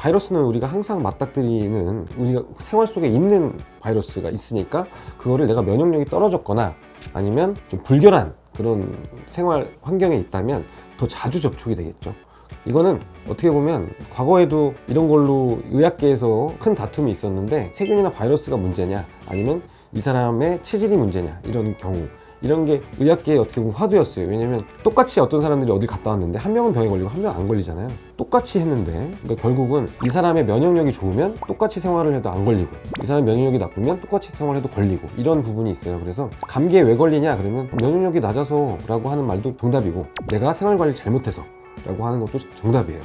바이러스는 우리가 항상 맞닥뜨리는, 우리가 생활 속에 있는 바이러스가 있으니까 그거를 내가 면역력이 떨어졌거나 아니면 좀 불결한 그런 생활 환경에 있다면 더 자주 접촉이 되겠죠. 이거는 어떻게 보면 과거에도 이런 걸로 의학계에서 큰 다툼이 있었는데, 세균이나 바이러스가 문제냐 아니면 이 사람의 체질이 문제냐, 이런 경우, 이런 게 의학계에 어떻게 보면 화두였어요. 왜냐면 똑같이 어떤 사람들이 어디 갔다 왔는데 한 명은 병에 걸리고 한 명은 안 걸리잖아요. 똑같이 했는데, 그러니까 결국은 이 사람의 면역력이 좋으면 똑같이 생활을 해도 안 걸리고, 이 사람의 면역력이 나쁘면 똑같이 생활해도 걸리고, 이런 부분이 있어요. 그래서 감기에 왜 걸리냐 그러면 면역력이 낮아서 라고 하는 말도 정답이고, 내가 생활 관리를 잘못해서 라고 하는 것도 정답이에요.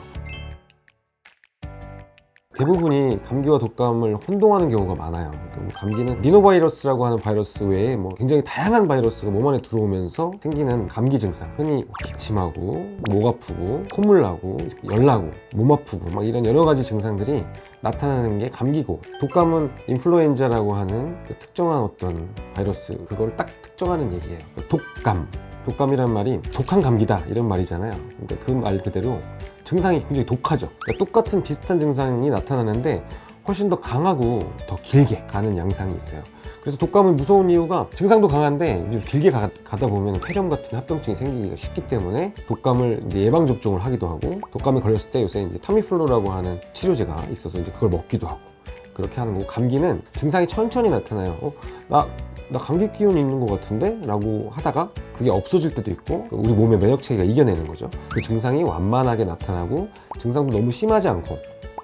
대부분이 감기와 독감을 혼동하는 경우가 많아요. 감기는 리노바이러스라고 하는 바이러스 외에 굉장히 다양한 바이러스가 몸 안에 들어오면서 생기는 감기 증상, 흔히 기침하고 목 아프고 콧물 나고 열 나고 몸 아프고 이런 여러 가지 증상들이 나타나는 게 감기고, 독감은 인플루엔자라고 하는 특정한 어떤 바이러스, 그걸 딱 특정하는 얘기예요. 독감이란 말이 독한 감기다 이런 말이잖아요. 그러니까 그 말 그대로 증상이 굉장히 독하죠. 그러니까 똑같은 비슷한 증상이 나타나는데 훨씬 더 강하고 더 길게 가는 양상이 있어요. 그래서 독감은 무서운 이유가 증상도 강한데 길게 가다 보면 폐렴 같은 합병증이 생기기가 쉽기 때문에 독감을 이제 예방 접종을 하기도 하고, 독감에 걸렸을 때 요새 이제 타미플루라고 하는 치료제가 있어서 이제 그걸 먹기도 하고 그렇게 하는 거고, 감기는 증상이 천천히 나타나요. 나 감기 기운이 있는 것 같은데? 라고 하다가 그게 없어질 때도 있고, 우리 몸의 면역체계가 이겨내는 거죠. 그 증상이 완만하게 나타나고 증상도 너무 심하지 않고,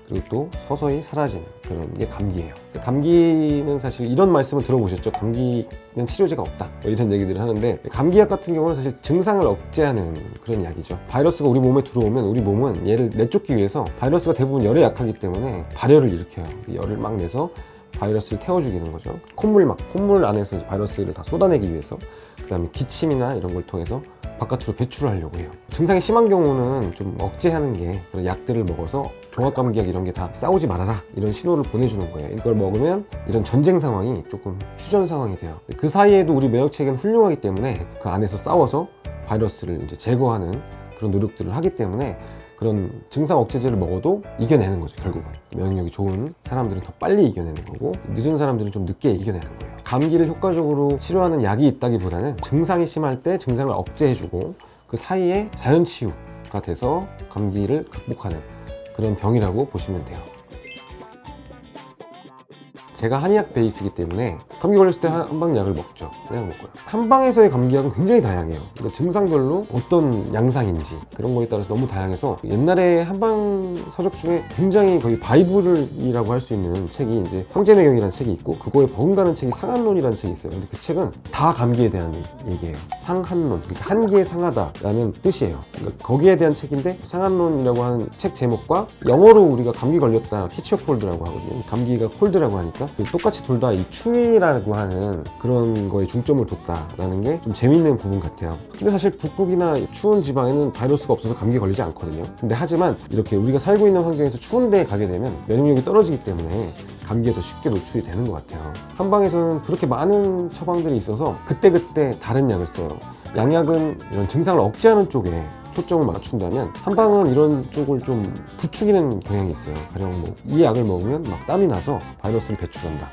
그리고 또 서서히 사라지는 그런 게 감기예요. 감기는 사실 이런 말씀을 들어보셨죠? 감기는 치료제가 없다, 이런 얘기들을 하는데, 감기약 같은 경우는 사실 증상을 억제하는 그런 약이죠. 바이러스가 우리 몸에 들어오면 우리 몸은 얘를 내쫓기 위해서, 바이러스가 대부분 열에 약하기 때문에 발열을 일으켜요. 열을 막 내서 바이러스를 태워주기는 거죠. 콧물 안에서 바이러스를 다 쏟아내기 위해서, 그 다음에 기침이나 이런 걸 통해서 바깥으로 배출하려고 해요. 증상이 심한 경우는 좀 억제하는 게 그런 약들을 먹어서 종합감기약 이런 게 다 싸우지 말아라, 이런 신호를 보내주는 거예요. 이걸 먹으면 이런 전쟁 상황이 조금 휴전 상황이 돼요. 그 사이에도 우리 면역체계는 훌륭하기 때문에 그 안에서 싸워서 바이러스를 이제 제거하는 그런 노력들을 하기 때문에 그런 증상 억제제를 먹어도 이겨내는 거죠. 결국은 면역력이 좋은 사람들은 더 빨리 이겨내는 거고, 늦은 사람들은 좀 늦게 이겨내는 거예요. 감기를 효과적으로 치료하는 약이 있다기보다는 증상이 심할 때 증상을 억제해주고 그 사이에 자연 치유가 돼서 감기를 극복하는 그런 병이라고 보시면 돼요. 제가 한의학 베이스이기 때문에 감기 걸렸을 때 한방약을 먹죠. 그냥 먹고요. 한방에서의 감기약은 굉장히 다양해요. 그러니까 증상별로 어떤 양상인지 그런 거에 따라서 너무 다양해서, 옛날에 한방 서적 중에 굉장히 거의 바이블이라고 할 수 있는 책이 이제 황제내경이라는 책이 있고, 그거에 버금가는 책이 상한론이라는 책이 있어요. 근데 그 책은 다 감기에 대한 얘기예요. 상한론, 그러니까 한기에 상하다라는 뜻이에요. 그러니까 거기에 대한 책인데, 상한론이라고 하는 책 제목과 영어로 우리가 감기 걸렸다 캐치어 콜드라고 하거든요. 감기가 콜드라고 하니까 똑같이 둘 다 이 추위라고 하는 그런 거에 중점을 뒀다라는 게 좀 재밌는 부분 같아요. 근데 사실 북극이나 추운 지방에는 바이러스가 없어서 감기 걸리지 않거든요. 근데 하지만 이렇게 우리가 살고 있는 환경에서 추운 데에 가게 되면 면역력이 떨어지기 때문에 감기에 더 쉽게 노출이 되는 것 같아요. 한방에서는 그렇게 많은 처방들이 있어서 그때그때 다른 약을 써요. 양약은 이런 증상을 억제하는 쪽에 초점을 맞춘다면, 한방은 이런 쪽을 좀 부추기는 경향이 있어요. 가령 이 약을 먹으면 막 땀이 나서 바이러스를 배출한다.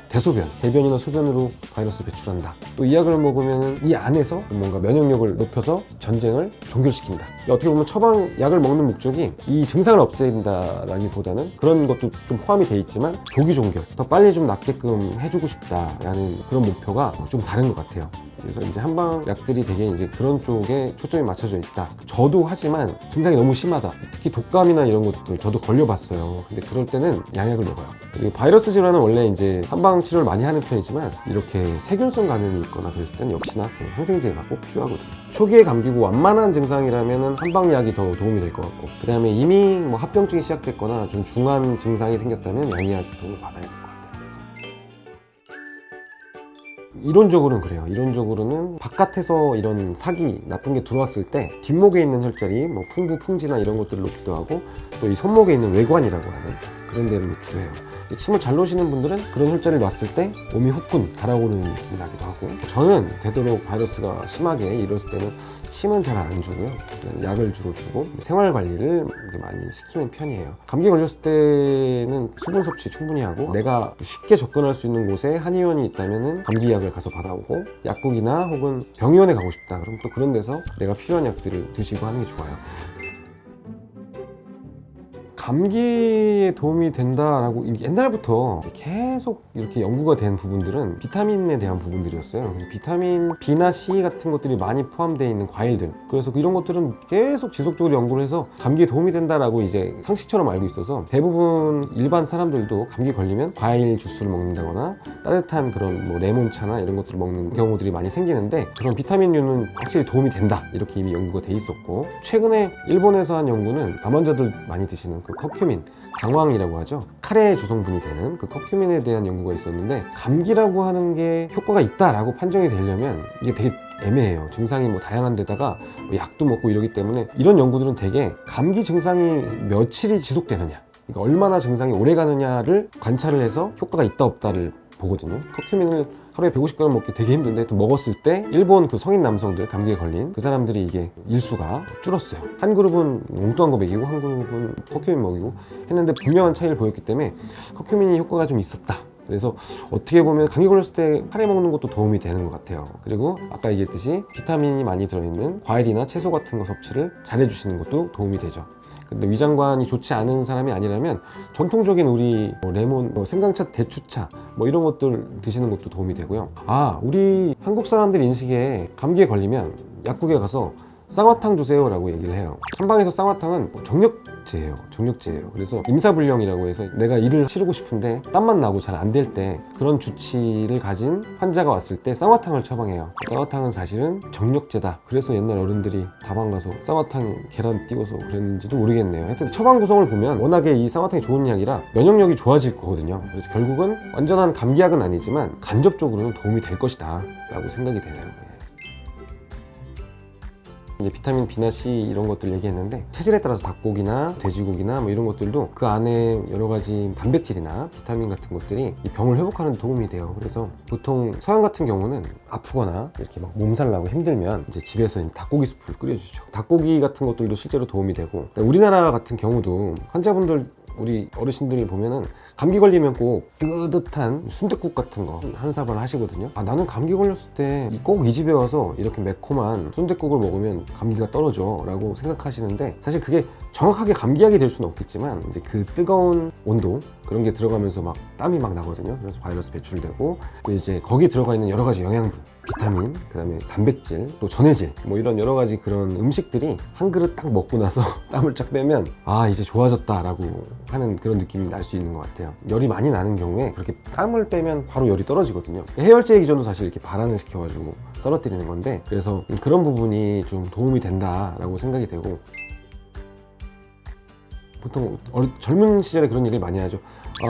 대변이나 소변으로 바이러스를 배출한다. 또 이 약을 먹으면 이 안에서 뭔가 면역력을 높여서 전쟁을 종결시킨다. 어떻게 보면 처방 약을 먹는 목적이 이 증상을 없앤다라기보다는, 그런 것도 좀 포함이 돼 있지만 조기 종결, 더 빨리 좀 낫게끔 해주고 싶다라는 그런 목표가 좀 다른 것 같아요. 그래서 이제 한방 약들이 되게 이제 그런 쪽에 초점이 맞춰져 있다. 저도 하지만 증상이 너무 심하다. 특히 독감이나 이런 것들 저도 걸려봤어요. 근데 그럴 때는 양약을 먹어요. 그리고 바이러스 질환은 원래 이제 한방 치료를 많이 하는 편이지만, 이렇게 세균성 감염이 있거나 그랬을 때는 역시나 항생제가 꼭 필요하거든요. 초기에 감기고 완만한 증상이라면 한방약이 더 도움이 될 것 같고, 그 다음에 이미 합병증이 시작됐거나 좀 중한 증상이 생겼다면 양약 도움을 받아야 될 것 같아요. 이론적으로는 그래요. 이론적으로는 바깥에서 이런 나쁜 게 들어왔을 때 뒷목에 있는 혈자리, 풍부, 풍지나 이런 것들을 놓기도 하고, 또 이 손목에 있는 외관이라고 하는 그런 데를 놓기도 해요. 침을 잘 놓으시는 분들은 그런 혈자를 놨을 때 몸이 후끈 달아오르는 느낌이 나기도 하고, 저는 되도록 바이러스가 심하게 일었을 때는 침은 잘 안 주고요. 그냥 약을 주로 주고 생활 관리를 많이 시키는 편이에요. 감기 걸렸을 때는 수분 섭취 충분히 하고, 내가 쉽게 접근할 수 있는 곳에 한의원이 있다면 감기약을 가서 받아오고, 약국이나 혹은 병의원에 가고 싶다 그럼 또 그런 데서 내가 필요한 약들을 드시고 하는 게 좋아요. 감기에 도움이 된다라고 옛날부터 계속 이렇게 연구가 된 부분들은 비타민에 대한 부분들이었어요. 그래서 비타민 B나 C 같은 것들이 많이 포함되어 있는 과일들, 그래서 이런 것들은 계속 지속적으로 연구를 해서 감기에 도움이 된다라고 이제 상식처럼 알고 있어서, 대부분 일반 사람들도 감기 걸리면 과일 주스를 먹는다거나 따뜻한 그런 뭐 레몬차나 이런 것들을 먹는 경우들이 많이 생기는데, 그런 비타민류는 확실히 도움이 된다 이렇게 이미 연구가 돼 있었고, 최근에 일본에서 한 연구는 암 환자들 많이 드시는 그 커큐민, 강황이라고 하죠. 카레 주성분이 되는 그 커큐민에 대한 연구가 있었는데, 감기라고 하는 게 효과가 있다라고 판정이 되려면 이게 되게 애매해요. 증상이 뭐 다양한 데다가 뭐 약도 먹고 이러기 때문에, 이런 연구들은 되게 감기 증상이 며칠이 지속되느냐, 그러니까 얼마나 증상이 오래 가느냐를 관찰을 해서 효과가 있다 없다를 보거든요. 커큐민을 하루에 150g 먹기 되게 힘든데, 하여튼 먹었을 때 일본 그 성인 남성들, 감기에 걸린 그 사람들이 이게 일수가 줄었어요. 한 그룹은 엉뚱한 거 먹이고 한 그룹은 커큐민 먹이고 했는데 분명한 차이를 보였기 때문에 커큐민이 효과가 좀 있었다. 그래서 어떻게 보면 감기 걸렸을 때 카레 먹는 것도 도움이 되는 것 같아요. 그리고 아까 얘기했듯이 비타민이 많이 들어있는 과일이나 채소 같은 거 섭취를 잘 해주시는 것도 도움이 되죠. 근데 위장관이 좋지 않은 사람이 아니라면 전통적인 우리 레몬, 생강차, 대추차 뭐 이런 것들 드시는 것도 도움이 되고요. 우리 한국 사람들 인식에 감기에 걸리면 약국에 가서 쌍화탕 주세요 라고 얘기를 해요. 한방에서 쌍화탕은 정력제예요. 정력제예요. 그래서 임사불량이라고 해서 내가 일을 치르고 싶은데 땀만 나고 잘 안 될 때, 그런 주치를 가진 환자가 왔을 때 쌍화탕을 처방해요. 쌍화탕은 사실은 정력제다. 그래서 옛날 어른들이 다방 가서 쌍화탕 계란 띄워서 그랬는지도 모르겠네요. 하여튼 처방 구성을 보면 워낙에 이 쌍화탕이 좋은 약이라 면역력이 좋아질 거거든요. 그래서 결국은 완전한 감기약은 아니지만 간접적으로는 도움이 될 것이다 라고 생각이 되네요. 이제 비타민 B나 C 이런 것들 얘기했는데, 체질에 따라서 닭고기나 돼지고기나 뭐 이런 것들도 그 안에 여러 가지 단백질이나 비타민 같은 것들이 이 병을 회복하는 데 도움이 돼요. 그래서 보통 서양 같은 경우는 아프거나 이렇게 막 몸살 나고 힘들면 이제 집에서 닭고기 수프를 끓여주죠. 닭고기 같은 것도 실제로 도움이 되고, 우리나라 같은 경우도 환자분들, 우리 어르신들이 보면은 감기 걸리면 꼭 뜨뜻한 순댓국 같은 거 한 사발 하시거든요. 나는 감기 걸렸을 때 꼭 이 집에 와서 이렇게 매콤한 순댓국을 먹으면 감기가 떨어져 라고 생각하시는데, 사실 그게 정확하게 감기약이 될 수는 없겠지만, 이제 그 뜨거운 온도 그런 게 들어가면서 막 땀이 막 나거든요. 그래서 바이러스 배출되고, 이제 거기에 들어가 있는 여러 가지 영양분, 비타민, 그 다음에 단백질, 또 전해질, 뭐 이런 여러 가지 그런 음식들이 한 그릇 딱 먹고 나서 땀을 쫙 빼면 이제 좋아졌다 라고 하는 그런 느낌이 날 수 있는 것 같아요. 열이 많이 나는 경우에 그렇게 땀을 빼면 바로 열이 떨어지거든요. 해열제 기전도 사실 이렇게 발환을 시켜가지고 떨어뜨리는 건데, 그래서 그런 부분이 좀 도움이 된다라고 생각이 되고, 보통 젊은 시절에 그런 얘기를 많이 하죠.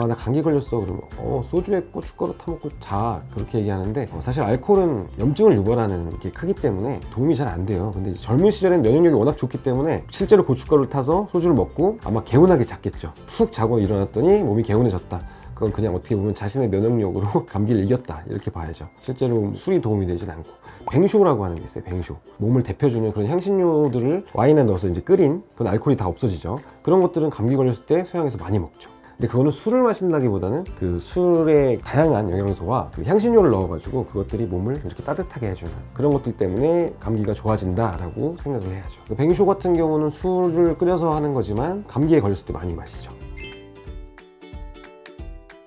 나 감기 걸렸어. 그러면 소주에 고춧가루 타먹고 자, 그렇게 얘기하는데, 사실 알코올은 염증을 유발하는 게 크기 때문에 도움이 잘 안 돼요. 근데 이제 젊은 시절엔 면역력이 워낙 좋기 때문에 실제로 고춧가루를 타서 소주를 먹고 아마 개운하게 잤겠죠. 푹 자고 일어났더니 몸이 개운해졌다. 그건 그냥 어떻게 보면 자신의 면역력으로 감기를 이겼다 이렇게 봐야죠. 실제로 술이 도움이 되진 않고. 뱅쇼라고 하는 게 있어요. 뱅쇼. 몸을 데펴주는 그런 향신료들을 와인에 넣어서 이제 끓인, 그건 알코올이 다 없어지죠. 그런 것들은 감기 걸렸을 때 서양에서 많이 먹죠. 근데 그거는 술을 마신다기보다는 그 술의 다양한 영양소와 그 향신료를 넣어가지고 그것들이 몸을 이렇게 따뜻하게 해주는 그런 것들 때문에 감기가 좋아진다라고 생각을 해야죠. 뱅쇼 같은 경우는 술을 끓여서 하는 거지만 감기에 걸렸을 때 많이 마시죠.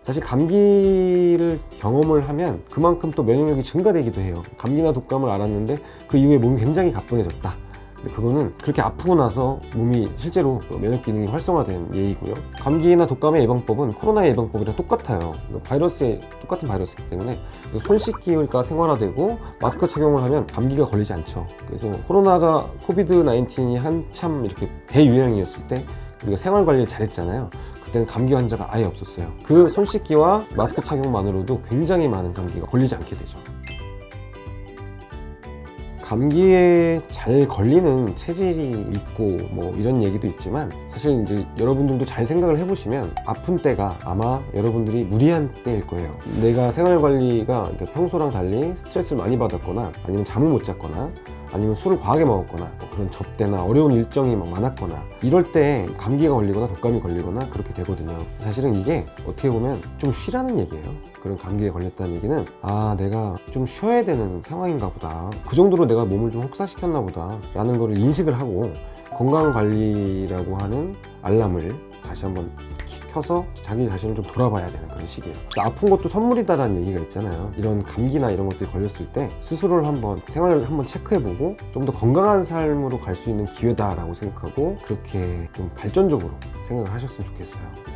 사실 감기를 경험을 하면 그만큼 또 면역력이 증가되기도 해요. 감기나 독감을 앓았는데 그 이후에 몸이 굉장히 가뿐해졌다. 근데 그거는 그렇게 아프고 나서 몸이 실제로 면역 기능이 활성화된 예이고요. 감기나 독감의 예방법은 코로나 예방법이랑 똑같아요. 똑같은 바이러스이기 때문에 손 씻기가 생활화되고 마스크 착용을 하면 감기가 걸리지 않죠. 그래서 코로나가 코비드-19이 한참 이렇게 대유행이었을 때 우리가 생활 관리를 잘했잖아요. 그때는 감기 환자가 아예 없었어요. 그 손 씻기와 마스크 착용만으로도 굉장히 많은 감기가 걸리지 않게 되죠. 감기에 잘 걸리는 체질이 있고 뭐 이런 얘기도 있지만 사실 이제 여러분들도 잘 생각을 해보시면 아픈 때가 아마 여러분들이 무리한 때일 거예요. 내가 생활관리가 평소랑 달리 스트레스를 많이 받았거나 아니면 잠을 못 잤거나 아니면 술을 과하게 먹었거나 뭐 그런 접대나 어려운 일정이 막 많았거나 이럴 때 감기가 걸리거나 독감이 걸리거나 그렇게 되거든요. 사실은 이게 어떻게 보면 좀 쉬라는 얘기예요. 그런 감기에 걸렸다는 얘기는 아 내가 좀 쉬어야 되는 상황인가 보다, 그 정도로 내가 몸을 좀 혹사시켰나 보다 라는 거를 인식을 하고 건강관리라고 하는 알람을 다시 한번 켜서 자기 자신을 좀 돌아봐야 되는 그런 시기예요. 아픈 것도 선물이다라는 얘기가 있잖아요. 이런 감기나 이런 것들이 걸렸을 때 스스로를 한번 생활을 한번 체크해보고 좀 더 건강한 삶으로 갈 수 있는 기회다라고 생각하고 그렇게 좀 발전적으로 생각을 하셨으면 좋겠어요.